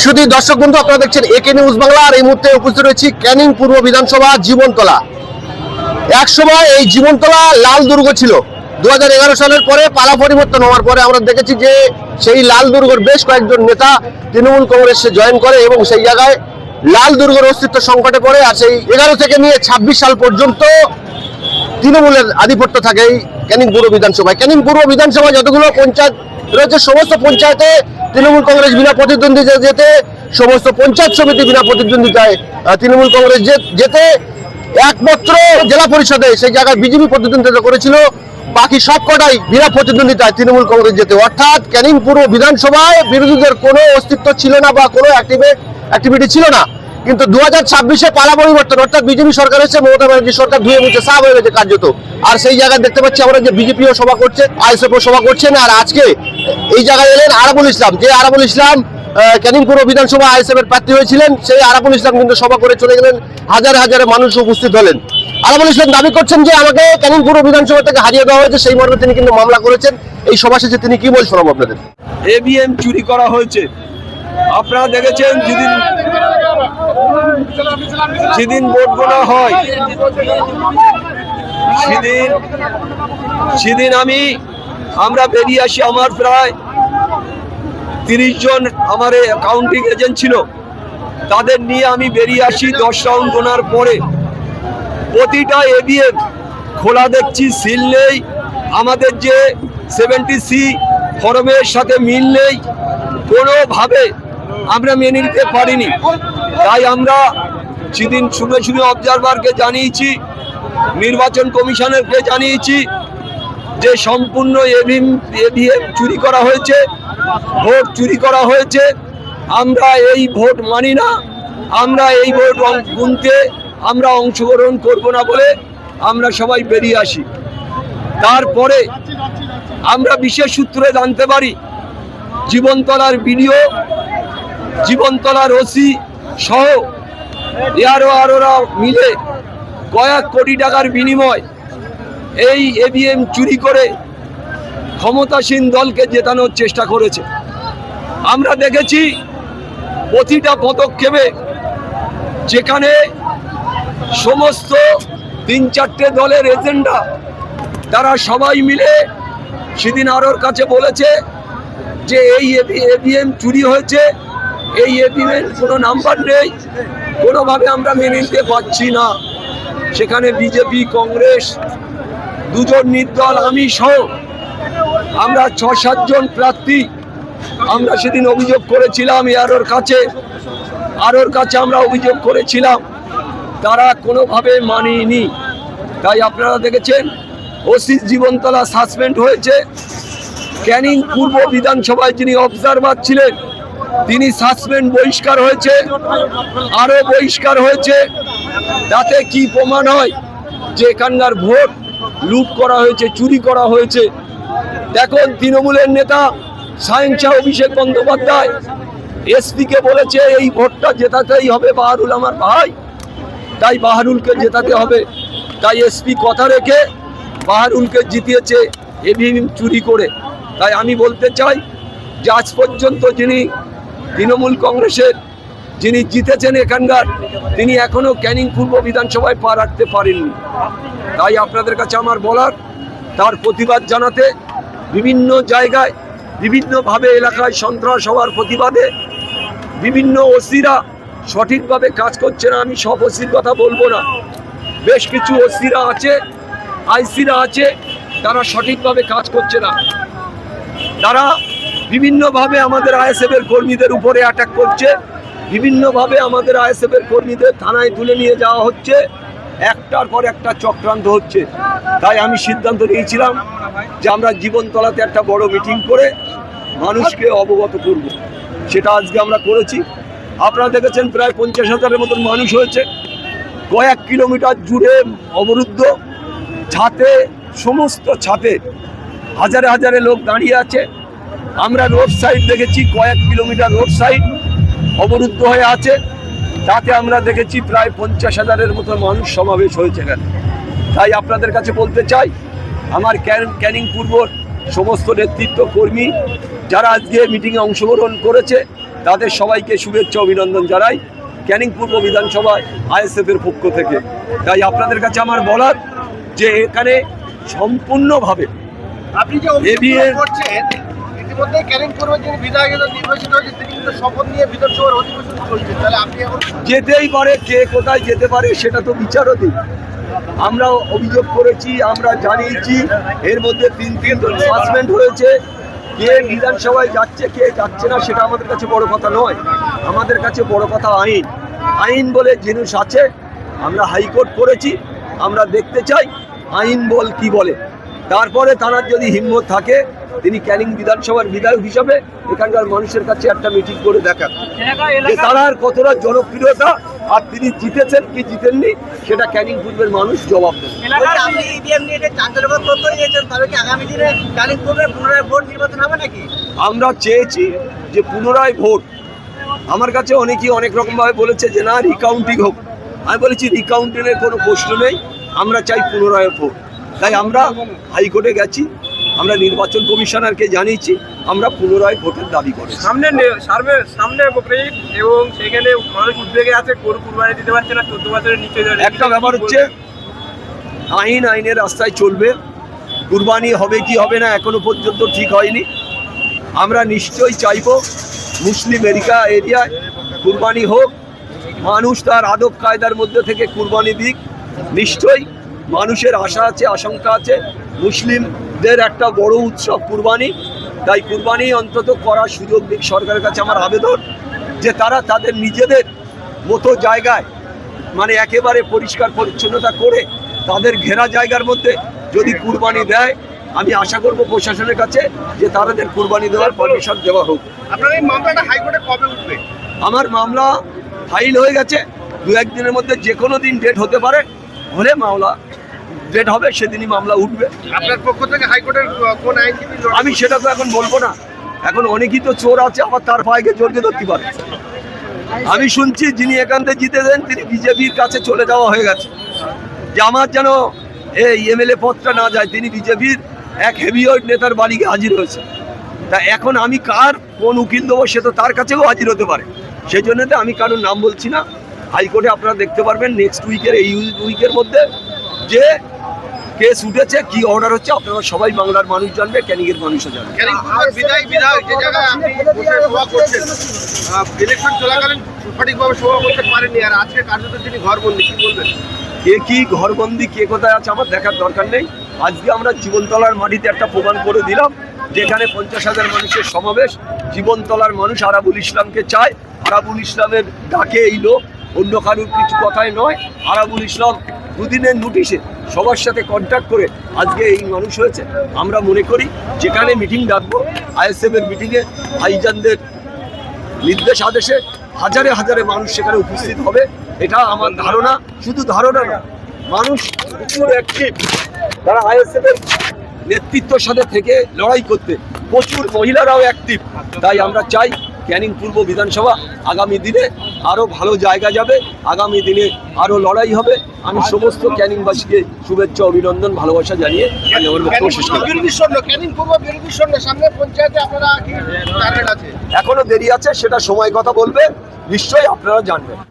শুধু দর্শক বন্ধু, আপনারা দেখছেন একে নিউজ বাংলা। আর এই মুহূর্তে উপস্থিত রয়েছি ক্যানিং পূর্ব বিধানসভা জীবনতলা। এক সময় এই জীবনতলা লাল দুর্গ ছিল। 2011 সালের পরে পালা পরিবর্তন হওয়ার পরে আমরা দেখেছি যে সেই লাল দুর্গের বেশ কয়েকজন নেতা তৃণমূল কংগ্রেসে জয়েন করে এবং সেই জায়গায় লাল দুর্গের অস্তিত্ব সংকটে পড়ে। আর সেই 11 থেকে নিয়ে 26 সাল পর্যন্ত তৃণমূলের আধিপত্য থাকে এই ক্যানিং পূর্ব বিধানসভায়। ক্যানিং পূর্ব বিধানসভায় যতগুলো পঞ্চায়েত রয়েছে সমস্ত পঞ্চায়েতে তৃণমূল কংগ্রেস বিনা প্রতিদ্বন্দ্বিতা যেতে, সমস্ত পঞ্চায়েত সমিতি বিনা প্রতিদ্বন্দ্বিতায় তৃণমূল কংগ্রেস যেতে, একমাত্র জেলা পরিষদে সেই জায়গায় বিজেপি প্রতিদ্বন্দ্বিতা করেছিল। বাকি সবকটাই বিনা প্রতিদ্বন্দ্বিতায় তৃণমূল কংগ্রেস যেতে। অর্থাৎ ক্যানিং পূর্ব বিধানসভায় বিরোধীদের কোনো অস্তিত্ব ছিল না বা কোনো অ্যাক্টিভিটি ছিল না। কিন্তু 2026-এ পালা পরিবর্তন, অর্থাৎ বিজেপি সরকার এসে মমতা ব্যানার্জি সরকার ধুয়ে মুছে সাফ হয়ে গেছে কার্যত। আর সেই জায়গায় দেখতে পাচ্ছি আমরা যে বিজেপিও সভা করছে, আইএসএফও সভা করছেন। আর আজকে এই জায়গায় এলেন আরাবুল ইসলাম, যে আরাবুল ইসলাম ক্যানিং পূর্ব বিধানসভা আইএসএফ এর প্রার্থী হয়েছিলেন। সেই আরাবুল ইসলাম কিন্তু সভা করে চলে গেলেন, হাজারে হাজারে মানুষ উপস্থিত হলেন। আরাবুল ইসলাম দাবি করছেন যে আমাকে ক্যানিং পূর্ব বিধানসভা থেকে হারিয়ে দেওয়া হয়েছে, সেই মর্মে তিনি কিন্তু মামলা করেছেন। এই সভা শেষে তিনি কি বলছেন আপনাদের? এভিএম চুরি করা হয়েছে। আপনারা দেখেছেন যেদিন ভোট গোনা হয় সেদিন আমরা বেরিয়ে আসি। আমার প্রায় 30 জন আমার কাউন্টিং এজেন্ট ছিল, তাদের নিয়ে আমি বেরিয়ে আসি। 10 রাউন্ড গোনার পরে প্রতিটা এভিএম খোলা দেখছি, সিল নেই। আমাদের যে 70C ফরমের সাথে মিল নেই, কোনোভাবে আমরা মেনে নিতে পারিনি। তাই আমরা সেদিন শুনে অবজারভারকে জানিয়েছি, নির্বাচন কমিশনারকে জানিয়েছি যে সম্পূর্ণ এভিএম চুরি করা হয়েছে, ভোট চুরি করা হয়েছে। আমরা এই ভোট মানি না, আমরা এই ভোট গুনতে আমরা অংশগ্রহণ করব না বলে আমরা সবাই বেরিয়ে আসি। তারপরে আমরা বিশেষ সূত্রে জানতে পারি জীবনতলার বিডিও, জীবনতলার ওসি সহ আরোরা মিলে কয়েক কোটি টাকার বিনিময় এই এভিএম চুরি করে ক্ষমতাসীন দলকে জেতানোর চেষ্টা করেছে। আমরা দেখেছি প্রতিটা পদক্ষেপে যেখানে সমস্ত 3-4টে দলের এজেন্ডা, তারা সবাই মিলে সেদিন আরোর কাছে বলেছে যে এই এভিএম চুরি হয়েছে, এই এভিএম কোনো নাম্বার নেই, কোনোভাবে আমরা মেনে নিতে পারছি না। সেখানে বিজেপি, কংগ্রেস, 2 জন নির্দল, আমি সহ আমরা 6-7 জন প্রার্থী আমরা সেদিন অভিযোগ করেছিলাম আরোর কাছে আমরা অভিযোগ করেছিলাম, তারা কোনোভাবে মানেনি। তাই আপনারা দেখেছেন ওসি জীবনতলা সাসপেন্ড হয়েছে। ক্যানিং পূর্ব বিধানসভায় যিনি অবজারভার ছিলেন তিনি সাসপেন্ড, বহিষ্কার হয়েছে, আরও বহিষ্কার হয়েছে। তাতে কি প্রমাণ হয় যে এখানকার ভোট লুট করা হয়েছে, চুরি করা হয়েছে। দেখুন, তৃণমূলের নেতা সায়েন্সা অভিষেক বন্দ্যোপাধ্যায় এসপিকে বলেছে এই ভোটটা জেতাতেই হবে, বাহারুল আমার ভাই, তাই বাহারুলকে জেতাতে হবে। তাই এসপি কথা রেখে বাহারুলকে জিতিয়েছে এভিএম চুরি করে। তাই আমি বলতে চাই যে আজ পর্যন্ত যিনি তৃণমূল কংগ্রেসের যিনি জিতেছেন এখানকার, তিনি এখনো ক্যানিং পূর্ব বিধানসভায় পা রাখতে পারেননি। তাই আপনাদের কাছে আমার বলার, তার প্রতিবাদ জানাতে বিভিন্ন জায়গায় বিভিন্নভাবে এলাকায় সন্ত্রাস হওয়ার প্রতিবাদে বিভিন্ন ওসিরা সঠিকভাবে কাজ করছে না। আমি সব ওসির কথা বলবো না, বেশ কিছু ওসিরা আছে, আইসিরা আছে, তারা সঠিকভাবে কাজ করছে না। তারা বিভিন্নভাবে আমাদের আইএসএফের কর্মীদের উপরে অ্যাটাক করছে, বিভিন্নভাবে আমাদের আইএসএফের কর্মীদের থানায় তুলে নিয়ে যাওয়া হচ্ছে, একটার পর একটা চক্রান্ত হচ্ছে। তাই আমি সিদ্ধান্ত নিয়েছিলাম যে আমরা জীবনতলাতে একটা বড় মিটিং করে মানুষকে অবগত করব। সেটা আজকে আমরা করেছি। আপনারা দেখেছেন প্রায় 50,000-এর মতন মানুষ হয়েছে, কয়েক কিলোমিটার জুড়ে অবরুদ্ধ, সমস্ত ছাতে হাজারে হাজারে লোক দাঁড়িয়ে আছে। আমরা রোড সাইড দেখেছি, কয়েক কিলোমিটার রোড সাইড অবরুদ্ধ হয়ে আছে। তাতে আমরা দেখেছি প্রায় 50,000-এর মতো মানুষ সমাবেশ হয়েছে এখানে। তাই আপনাদের কাছে বলতে চাই, আমার ক্যানিং পূর্বর সমস্ত নেতৃত্ব কর্মী যারা আজকে মিটিংয়ে অংশগ্রহণ করেছে, তাদের সবাইকে শুভেচ্ছা অভিনন্দন জানাই ক্যানিং পূর্ব বিধানসভায় আইএসএফ এর পক্ষ থেকে। তাই আপনাদের কাছে আমার বলার যে এখানে সম্পূর্ণভাবে আপনি যে অভিযোগ করছেন, ইতিমধ্যে ক্যানিং পূর্ব যিনি বিধায়ক নির্বাচিত হয়েছে তিনি কিন্তু শপথ নিয়ে বিধানসভার অধিবেশন চলছে, তাহলে আপনি এখন যেতেই পারে, কে কোথায় যেতে পারে সেটা তো বিচারও আমরা অভিযোগ করেছি, আমরা জানিয়েছি, এর মধ্যে তিনজন সাসপেন্ড হয়েছে। কে বিধানসভায় যাচ্ছে কে যাচ্ছে না সেটা আমাদের কাছে বড় কথা নয়, আমাদের কাছে বড় কথা আইন। আইন বলে জিনিস আছে, আমরা হাইকোর্ট করেছি, আমরা দেখতে চাই আইন বল কি বলে। তারপরে তার যদি হিম্মত থাকে তিনি ক্যানিং বিধানসভার বিধায়ক হিসাবে এখানকার মানুষের কাছে একটা মিটিং করে দেখান যে তার কতটা জনপ্রিয়তা, আর তিনি জিতেছেন কি জিতেননি সেটা ক্যানিং পূর্বের মানুষ জবাব দেবে। আমরা চেয়েছি যে পুনরায় ভোট। আমার কাছে অনেকেই অনেক রকমভাবে বলেছে যে না রিকাউন্টিং হোক, আমি বলেছি রিকাউন্টিংয়ের কোনো প্রশ্ন নেই, আমরা চাই পুনরায় ভোট। তাই আমরা হাইকোর্টে গেছি, আমরা নির্বাচন কমিশনারকে জানিয়েছি, আমরা পুনরায় ভোটের দাবি করি। সামনে বকরিদ এবং সেখানে মানুষ উদ্বেগে আছে, গরু কুরবানি দিতে পারছে না, 14 বছরের নিচে একটা ব্যাপার হচ্ছে আইনের রাস্তায় চলবে, কুরবানি হবে কি হবে না এখনো পর্যন্ত ঠিক হয়নি। আমরা নিশ্চয়ই চাইব মুসলিম এরিয়ায় কুরবানি হোক, মানুষ তার আদব কায়দার মধ্যে থেকে কুরবানি দিক। নিশ্চয়ই মানুষের আশা আছে, আশঙ্কা আছে, মুসলিমদের একটা বড় উৎসব কুরবানি, তাই কুরবানি অন্তত করার সুযোগ দিক সরকারের কাছে আমার আবেদন যে তারা তাদের নিজেদের মতো জায়গায় মানে একেবারে পরিষ্কার পরিচ্ছন্নতা করে তাদের ঘেরা জায়গার মধ্যে যদি কুরবানি দেয়, আমি আশা করব প্রশাসনের কাছে যে তাদের কুরবানি দেওয়ার পারমিশন দেওয়া হোক। আপনার এই মামলাটা হাইকোর্টে কবে উঠবে? আমার মামলা ফাইল হয়ে গেছে, 2-1 দিনের মধ্যে যে কোনো দিন ডেট হতে পারে, হলে মামলা ডেট হবে সেদিনই মামলা উঠবে। আপনার পক্ষ থেকে হাইকোর্টের কোন আইনজীবী? আমি সেটা তো এখন বলবো না, এখন অনেকেই তো চোর আছে, আবার তার পায়ে জড়িয়ে ধরতে পারে। আমি শুনছি যিনি এখান থেকে জিতে দেন তিনি বিজেপির কাছে চলে যাওয়া হয়ে গেছে, যে আমার যেন এই এমএলএ পদটা না যায়, তিনি বিজেপির এক হেভিওয়েট নেতার বাড়িকে হাজির হয়েছে। তা এখন আমি কার কোন উকিল দেবো সে তো তার কাছেও হাজির হতে পারে, সেই জন্য তো আমি কারোর নাম বলছি না। হাইকোর্টে আপনারা দেখতে পারবেন নেক্সট উইকের, এই উইকের মধ্যে যে কেস উঠেছে, কি অর্ডার হচ্ছে, আপনারা সবাই বাংলার মানুষ জানবে, ক্যানিংয়ের মানুষও জানবে। ক্যানিং পূর্বের বিধায়ক যে জায়গায় আপনি বসে সভা করছেন, ইলেকশন চলাকালীন সঠিকভাবে সভা করতে পারেননি, আর আজকে কার্যত তিনি ঘরবন্দি, কি বলবেন? কে কি ঘরবন্দি, কে কোথায় আছে আমার দেখার দরকার নেই। আজকে আমরা জীবনতলার মাটিতে একটা প্রমাণ করে দিলাম, যেখানে 50,000 মানুষের সমাবেশ। জীবনতলার মানুষ আরাবুল ইসলামকে চায়, আরাবুল ইসলামের ডাকে এই লোক, অন্য কারুর কিছু কথাই নয়। আরাবুল ইসলাম 2 দিনের নোটিশে সবার সাথে কন্ট্যাক্ট করে আজকে এই মানুষ হয়েছে। আমরা মনে করি যেখানে মিটিং ডাকবো, আইএসএফ এর মিটিংয়ে ভাইজানদের নির্দেশ আদেশে হাজারে হাজারে মানুষ সেখানে উপস্থিত হবে, এটা আমার ধারণা। শুধু ধারণা না, মানুষ প্রচুর অ্যাক্টিভ, তারা আইএসএফ এর নেতৃত্বের সাথে থেকে লড়াই করতে, প্রচুর মহিলারাও অ্যাক্টিভ। তাই আমরা চাই ক্যানিং পূর্ব বিধানসভা আগামী দিনে আরও ভালো জায়গা যাবে, আগামী দিনে আরও লড়াই হবে। আমি সমস্ত ক্যানিংবাসীকে শুভেচ্ছা অভিনন্দন ভালোবাসা জানিয়ে আমি আমার বক্তব্য শেষ করছি। ক্যানিং পূর্ব বিরোধীর সঙ্গে সামনে পঞ্চায়েতে আপনারা কি টার্গেট আছে? এখনো দেরি আছে, সেটা সময় কথা বলবে, নিশ্চয়ই আপনারা জানবেন।